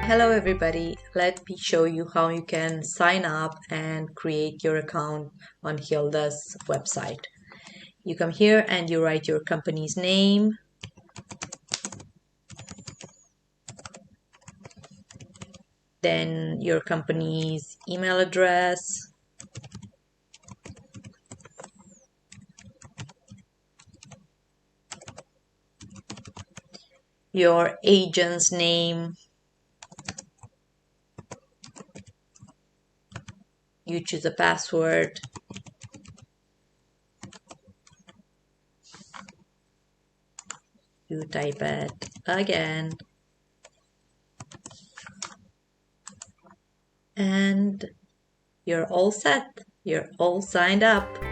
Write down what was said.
Hello everybody, let me show you how you can sign up and create your account on Hillda's website. You come here and you write your company's name, then your company's email address, your agent's name, you choose a password, you type it again, and you're all set. You're all signed up.